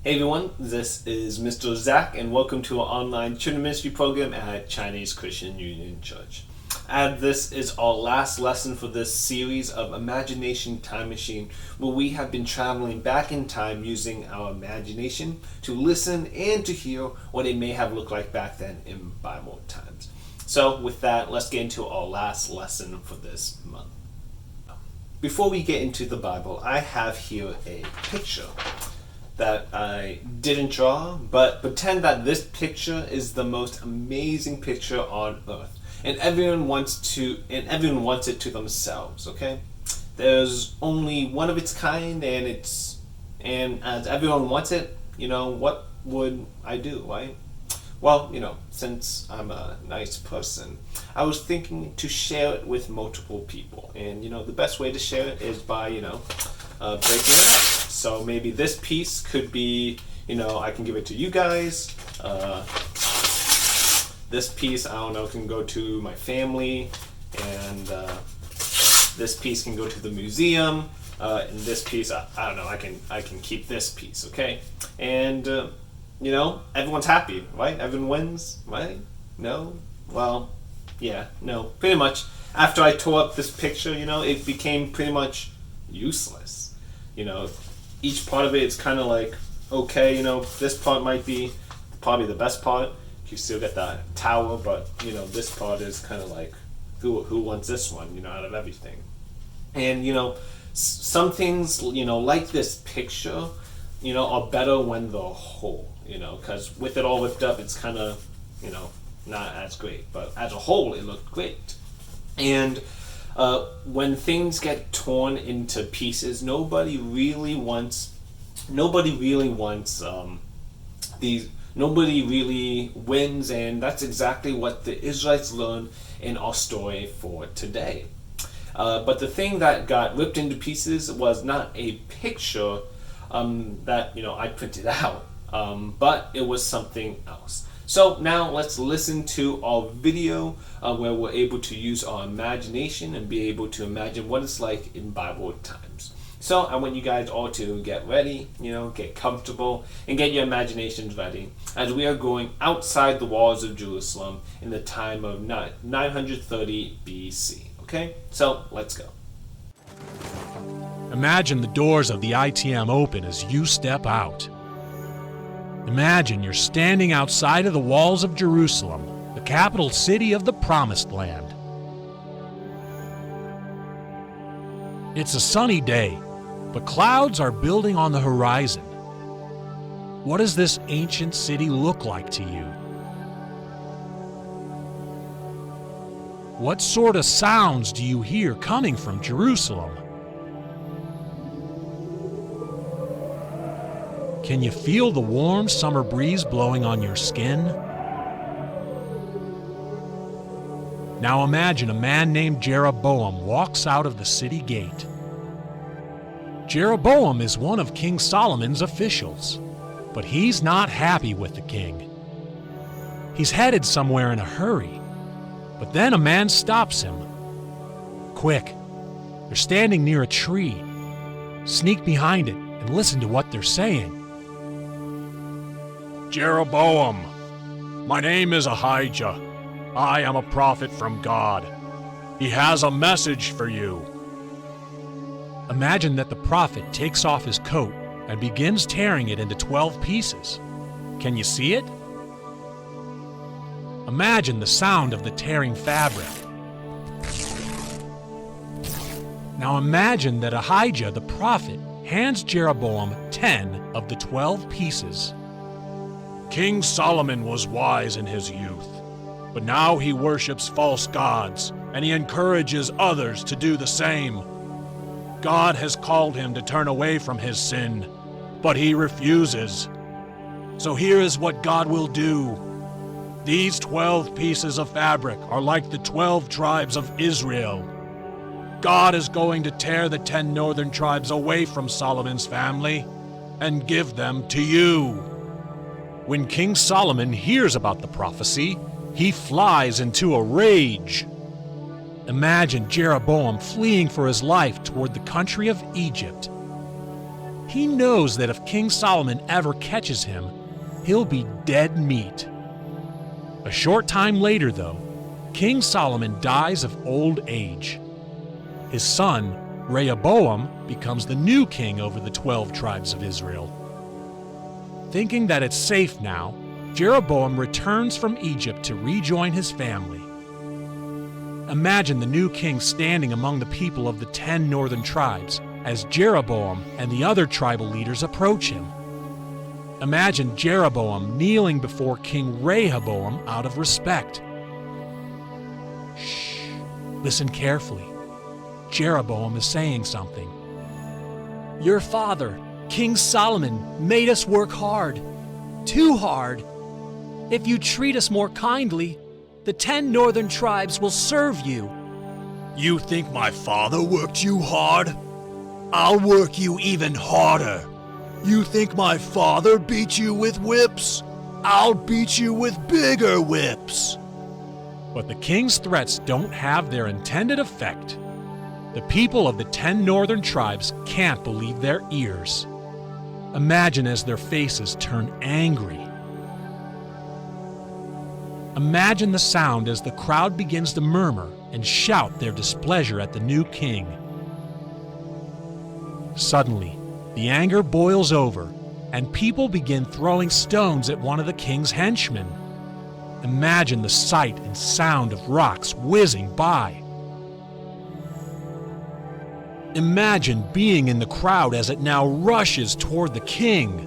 Hey everyone, this is Mr. Zach, and welcome to our online children ministry program at Chinese Christian Union Church. And this is our last lesson for this series of Imagination Time Machine, where we have been traveling back in time using our imagination to listen and to hear what it may have looked like back then in Bible times. So with that, let's get into our last lesson for this month. Before we get into the Bible, I have here a picture that I didn't draw, but pretend that this picture is the most amazing picture on earth, and everyone wants it to themselves. Okay, there's only one of its kind, and as everyone wants it, what would I do, right? Well, since I'm a nice person, I was thinking to share it with multiple people, and the best way to share it is by breaking it up. So maybe this piece could be, I can give it to you guys. This piece, I don't know, can go to my family, and this piece can go to the museum. And this piece, I don't know, I can keep this piece, okay? And everyone's happy, right? Everyone wins, right? No? Well, yeah, no. Pretty much, after I tore up this picture, it became pretty much useless. Each part of it is kind of like, okay, this part might be probably the best part. You still get the tower, but, this part is kind of like, who wants this one, out of everything? And, some things, like this picture, are better when they're whole, because with it all whipped up, it's kind of, not as great. But as a whole, it looked great. And when things get torn into pieces, nobody really wins, and that's exactly what the Israelites learned in our story for today. But the thing that got ripped into pieces was not a picture that I printed out, but it was something else. So now let's listen to our video where we're able to use our imagination and be able to imagine what it's like in Bible times. So I want you guys all to get ready, get comfortable, and get your imaginations ready as we are going outside the walls of Jerusalem in the time of 930 BC. Okay, so let's go. Imagine the doors of the ITM open as you step out. Imagine you're standing outside of the walls of Jerusalem, the capital city of the Promised Land. It's a sunny day, but clouds are building on the horizon. What does this ancient city look like to you? What sort of sounds do you hear coming from Jerusalem? Can you feel the warm summer breeze blowing on your skin? Now imagine a man named Jeroboam walks out of the city gate. Jeroboam is one of King Solomon's officials, but he's not happy with the king. He's headed somewhere in a hurry, but then a man stops him. Quick, they're standing near a tree. Sneak behind it and listen to what they're saying. Jeroboam, my name is Ahijah. I am a prophet from God. He has a message for you. Imagine that the prophet takes off his coat and begins tearing it into 12 pieces. Can you see it? Imagine the sound of the tearing fabric. Now imagine that Ahijah the prophet hands Jeroboam 10 of the 12 pieces. King Solomon was wise in his youth, but now he worships false gods, and he encourages others to do the same. God has called him to turn away from his sin, but he refuses. So here is what God will do. These 12 pieces of fabric are like the 12 tribes of Israel. God is going to tear the 10 northern tribes away from Solomon's family and give them to you. When King Solomon hears about the prophecy, he flies into a rage. Imagine Jeroboam fleeing for his life toward the country of Egypt. He knows that if King Solomon ever catches him, he'll be dead meat. A short time later, though, King Solomon dies of old age. His son, Rehoboam, becomes the new king over the 12 tribes of Israel. Thinking that it's safe now, Jeroboam returns from Egypt to rejoin his family. Imagine the new king standing among the people of the 10 northern tribes as Jeroboam and the other tribal leaders approach him. Imagine Jeroboam kneeling before King Rehoboam out of respect. Shh, listen carefully. Jeroboam is saying something. Your father, King Solomon, made us work hard. Too hard. If you treat us more kindly, the 10 northern tribes will serve you. You think my father worked you hard? I'll work you even harder. You think my father beat you with whips? I'll beat you with bigger whips. But the king's threats don't have their intended effect. The people of the 10 northern tribes can't believe their ears. Imagine as their faces turn angry. Imagine the sound as the crowd begins to murmur and shout their displeasure at the new king. Suddenly, the anger boils over, and people begin throwing stones at one of the king's henchmen. Imagine the sight and sound of rocks whizzing by. Imagine being in the crowd as it now rushes toward the king.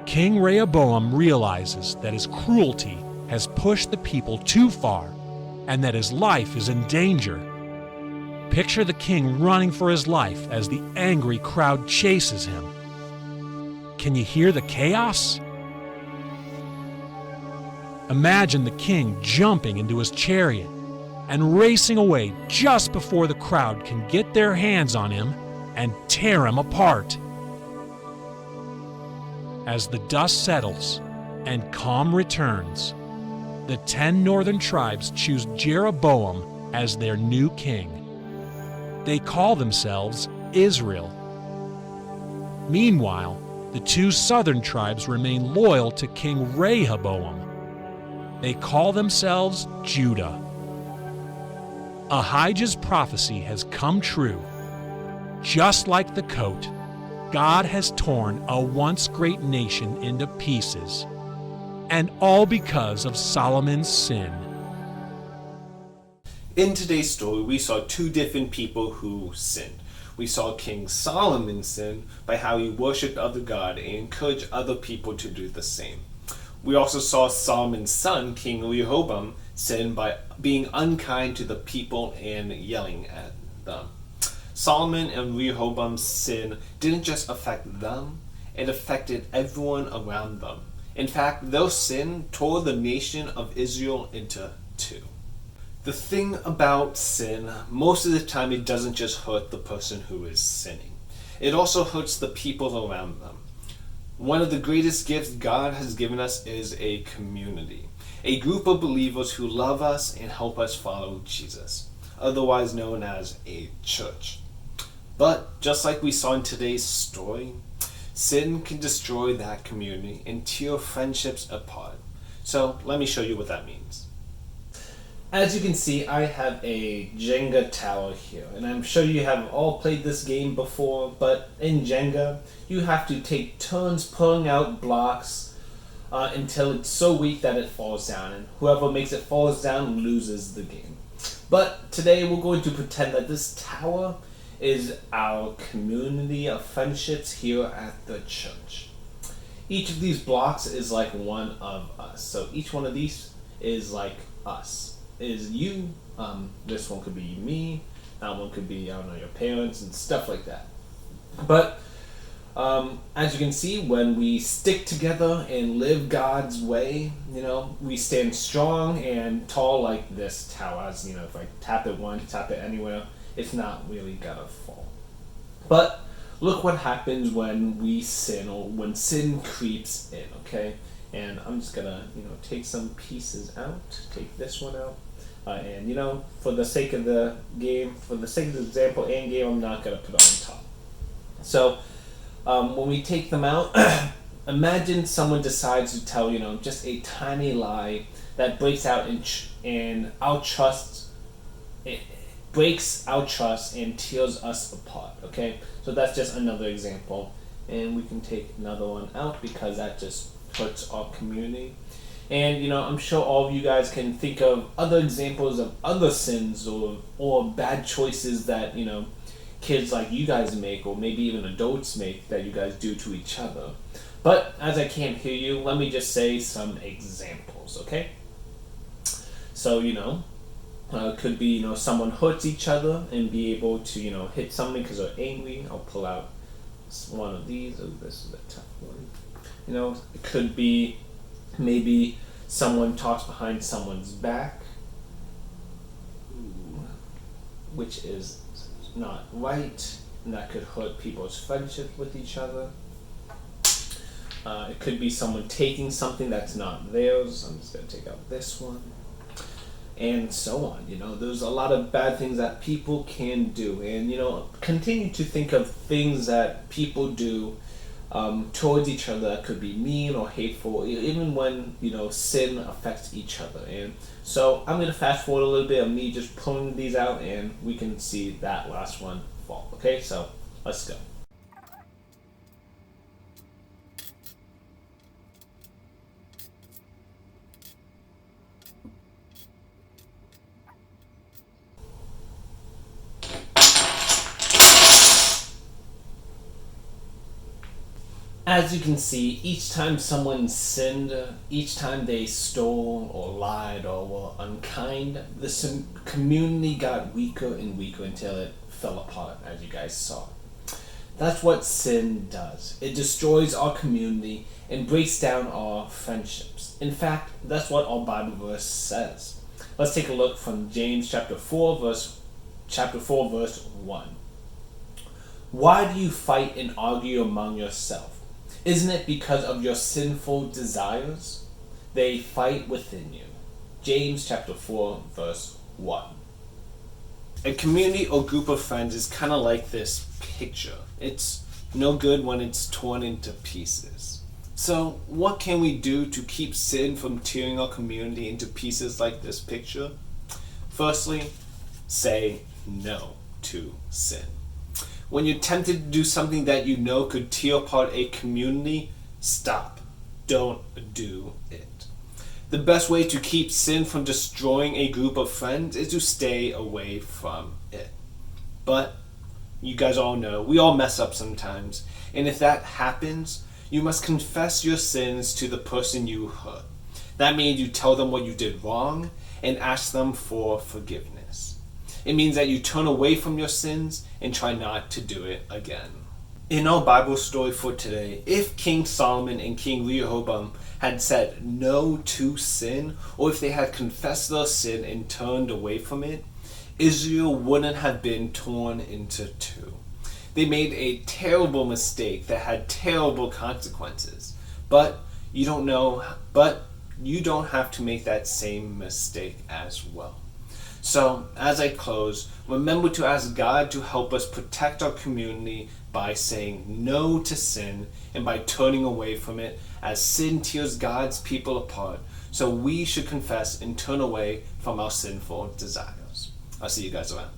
King Rehoboam realizes that his cruelty has pushed the people too far and that his life is in danger. Picture the king running for his life as the angry crowd chases him. Can you hear the chaos? Imagine the king jumping into his chariot and racing away just before the crowd can get their hands on him and tear him apart. As the dust settles and calm returns, the 10 northern tribes choose Jeroboam as their new king. They call themselves Israel. Meanwhile, the 2 southern tribes remain loyal to King Rehoboam. They call themselves Judah. Ahijah's prophecy has come true. Just like the coat, God has torn a once great nation into pieces, and all because of Solomon's sin. In today's story, we saw 2 different people who sinned. We saw King Solomon sin by how he worshipped other gods and encouraged other people to do the same. We also saw Solomon's son, King Rehoboam, sin by being unkind to the people and yelling at them. Solomon and Rehoboam's sin didn't just affect them, it affected everyone around them. In fact, their sin tore the nation of Israel into 2. The thing about sin, most of the time it doesn't just hurt the person who is sinning. It also hurts the people around them. One of the greatest gifts God has given us is a community, a group of believers who love us and help us follow Jesus, otherwise known as a church. But just like we saw in today's story, sin can destroy that community and tear friendships apart. So let me show you what that means. As you can see, I have a Jenga tower here, and I'm sure you have all played this game before, but in Jenga, you have to take turns pulling out blocks until it's so weak that it falls down, and whoever makes it falls down loses the game. But today we're going to pretend that this tower is our community of friendships here at the church. Each of these blocks is like one of us, so each one of these is like us. Is you, this one could be me, that one could be, I don't know, your parents and stuff like that. But as you can see, when we stick together and live God's way, we stand strong and tall like this tower. As if I tap it once, tap it anywhere, it's not really gonna fall. But look what happens when we sin, or when sin creeps in, okay? And I'm just gonna, take some pieces out, take this one out. And for the sake of the game, for the sake of the example and game, I'm not going to put it on top. So when we take them out, imagine someone decides to tell just a tiny lie that breaks out and our trust. It breaks our trust and tears us apart. Okay, so that's just another example, and we can take another one out because that just hurts our community. And I'm sure all of you guys can think of other examples of other sins or bad choices that kids like you guys make, or maybe even adults make, that you guys do to each other. But as I can't hear you, let me just say some examples, okay? So it could be someone hurts each other and be able to hit something because they're angry. I'll pull out one of these. Oh, this is a tough one. It could be maybe someone talks behind someone's back, which is not right, and that could hurt people's friendship with each other. It could be someone taking something that's not theirs. I'm just going to take out this one. And so on. There's a lot of bad things that people can do. And, continue to think of things that people do towards each other that could be mean or hateful, even when sin affects each other. And so I'm going to fast forward a little bit of me just pulling these out, and we can see that last one fall. Okay, so let's go. As you can see, each time someone sinned, each time they stole or lied or were unkind, the community got weaker and weaker until it fell apart, as you guys saw. That's what sin does. It destroys our community and breaks down our friendships. In fact, that's what our Bible verse says. Let's take a look from James chapter 4, verse 1. Why do you fight and argue among yourselves? Isn't it because of your sinful desires? They fight within you. James chapter 4, verse 1. A community or group of friends is kind of like this picture. It's no good when it's torn into pieces. So what can we do to keep sin from tearing our community into pieces like this picture? Firstly, say no to sin. When you're tempted to do something that could tear apart a community, stop. Don't do it. The best way to keep sin from destroying a group of friends is to stay away from it. But you guys all know, we all mess up sometimes. And if that happens, you must confess your sins to the person you hurt. That means you tell them what you did wrong and ask them for forgiveness. It means that you turn away from your sins and try not to do it again. In our Bible story for today, if King Solomon and King Rehoboam had said no to sin, or if they had confessed their sin and turned away from it, Israel wouldn't have been torn into two. They made a terrible mistake that had terrible consequences. But you don't have to make that same mistake as well. So, as I close, remember to ask God to help us protect our community by saying no to sin and by turning away from it, as sin tears God's people apart. So we should confess and turn away from our sinful desires. I'll see you guys around.